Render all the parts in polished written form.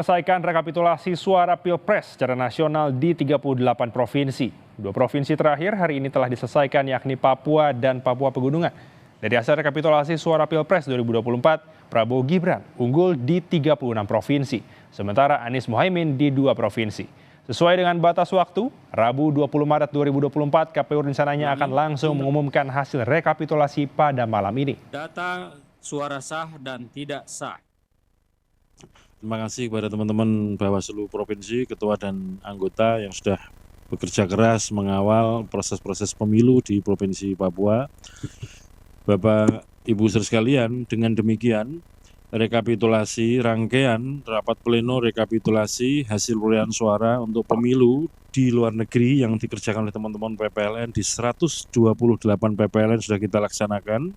Selesaikan rekapitulasi suara Pilpres secara nasional di 38 provinsi. Dua provinsi terakhir hari ini telah diselesaikan yakni Papua dan Papua Pegunungan. Dari hasil rekapitulasi suara Pilpres 2024, Prabowo Gibran unggul di 36 provinsi, sementara Anies Mohaimin di 2 provinsi. Sesuai dengan batas waktu, Rabu 20 Maret 2024, KPU rencananya akan langsung mengumumkan hasil rekapitulasi pada malam ini. Data suara sah dan tidak sah. Terima kasih kepada teman-teman Bawaslu Provinsi, Ketua dan anggota yang sudah bekerja keras mengawal proses-proses pemilu di Provinsi Papua. Bapak, Ibu saudara sekalian, dengan demikian rekapitulasi rangkaian rapat pleno rekapitulasi hasil perolehan suara untuk pemilu di luar negeri yang dikerjakan oleh teman-teman PPLN di 128 PPLN sudah kita laksanakan.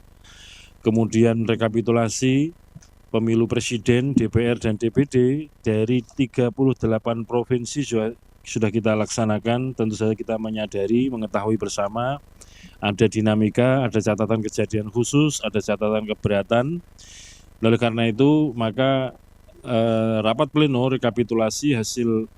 Kemudian rekapitulasi pemilu presiden, DPR, dan DPD dari 38 provinsi sudah kita laksanakan. Tentu saja kita menyadari, mengetahui bersama ada dinamika, ada catatan kejadian khusus, ada catatan keberatan. Oleh karena itu, maka rapat pleno rekapitulasi hasil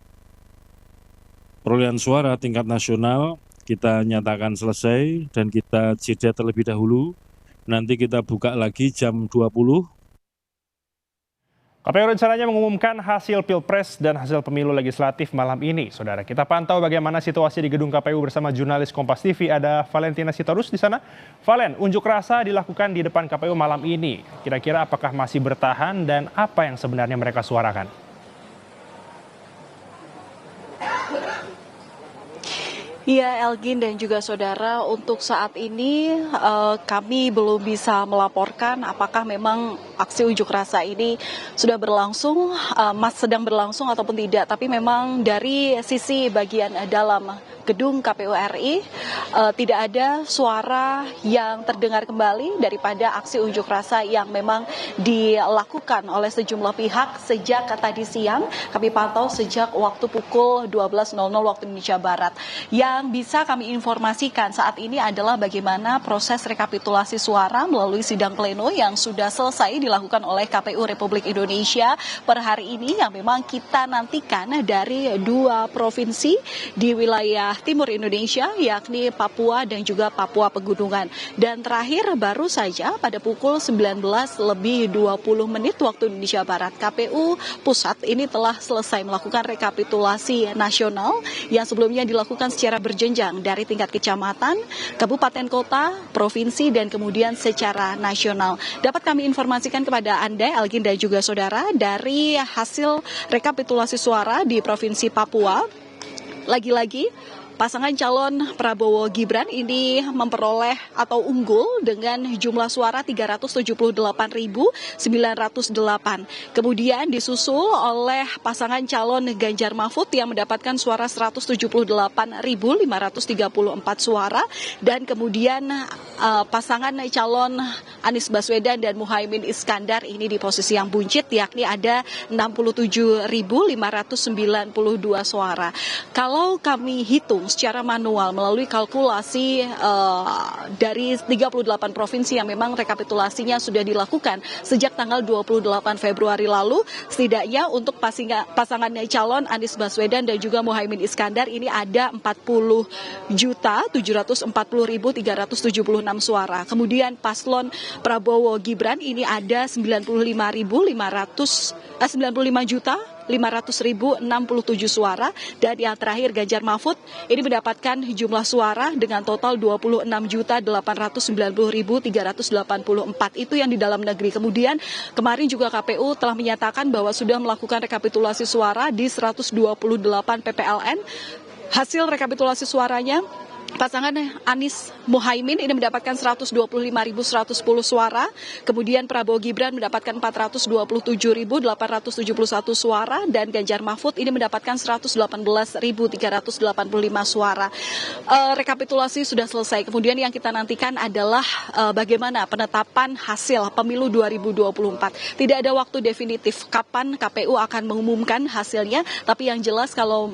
perolehan suara tingkat nasional kita nyatakan selesai dan kita jeda terlebih dahulu. Nanti kita buka lagi jam 20. KPU rencananya mengumumkan hasil Pilpres dan hasil pemilu legislatif malam ini. Saudara, kita pantau bagaimana situasi di gedung KPU bersama jurnalis Kompas TV. Ada Valentina Sitorus di sana. Valen, unjuk rasa dilakukan di depan KPU malam ini. Kira-kira apakah masih bertahan dan apa yang sebenarnya mereka suarakan? Iya, Elgin dan juga saudara, untuk saat ini kami belum bisa melaporkan apakah memang aksi unjuk rasa ini sudah berlangsung, sedang berlangsung ataupun tidak. Tapi memang dari sisi bagian dalam gedung KPU RI tidak ada suara yang terdengar kembali daripada aksi unjuk rasa yang memang dilakukan oleh sejumlah pihak sejak tadi siang. Kami pantau sejak waktu pukul 12.00 waktu Indonesia Barat. Yang bisa kami informasikan saat ini adalah bagaimana proses rekapitulasi suara melalui sidang pleno yang sudah selesai dilakukan oleh KPU Republik Indonesia per hari ini, yang memang kita nantikan dari 2 provinsi di wilayah timur Indonesia, yakni Papua dan juga Papua Pegunungan. Dan terakhir baru saja pada pukul 19:20 waktu Indonesia Barat, KPU Pusat ini telah selesai melakukan rekapitulasi nasional yang sebelumnya dilakukan secara berjenjang dari tingkat kecamatan, kabupaten kota, provinsi, dan kemudian secara nasional. Dapat kami informasikan kepada Anda, Elgin dan juga saudara, dari hasil rekapitulasi suara di Provinsi Papua, lagi-lagi pasangan calon Prabowo Gibran ini memperoleh atau unggul dengan jumlah suara 378.908. Kemudian disusul oleh pasangan calon Ganjar Mahfud yang mendapatkan suara 178.534 suara. Dan kemudian pasangan calon Anies Baswedan dan Muhaimin Iskandar ini di posisi yang buncit, yakni ada 67.592 suara. Kalau kami hitung secara manual melalui kalkulasi dari 38 provinsi yang memang rekapitulasinya sudah dilakukan sejak tanggal 28 Februari lalu, setidaknya untuk pasangan calon Anies Baswedan dan juga Muhaimin Iskandar ini ada 40.740.376 suara. Kemudian paslon Prabowo Gibran ini ada 95.500.567 suara, dan yang terakhir Ganjar Mahfud ini mendapatkan jumlah suara dengan total 26.890.384. Itu yang di dalam negeri. Kemudian kemarin juga KPU telah menyatakan bahwa sudah melakukan rekapitulasi suara di 128 PPLN. Hasil rekapitulasi suaranya, pasangan Anies Mohaimin ini mendapatkan 125.110 suara, kemudian Prabowo Gibran mendapatkan 427.871 suara, dan Ganjar Mahfud ini mendapatkan 118.385 suara. Rekapitulasi sudah selesai. Kemudian yang kita nantikan adalah bagaimana penetapan hasil pemilu 2024. Tidak ada waktu definitif kapan KPU akan mengumumkan hasilnya, tapi yang jelas kalau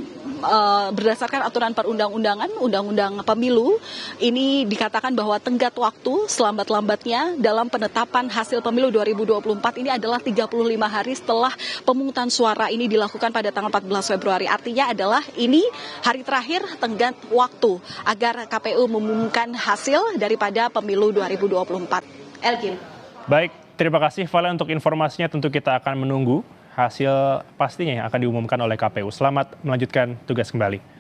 berdasarkan aturan perundang-undangan, undang-undang pemilu, ini dikatakan bahwa tenggat waktu selambat-lambatnya dalam penetapan hasil pemilu 2024 ini adalah 35 hari setelah pemungutan suara ini dilakukan pada tanggal 14 Februari. Artinya adalah ini hari terakhir tenggat waktu agar KPU mengumumkan hasil daripada pemilu 2024. Elgin. Baik, terima kasih Valen untuk informasinya. Tentu kita akan menunggu hasil pastinya yang akan diumumkan oleh KPU. Selamat melanjutkan tugas kembali.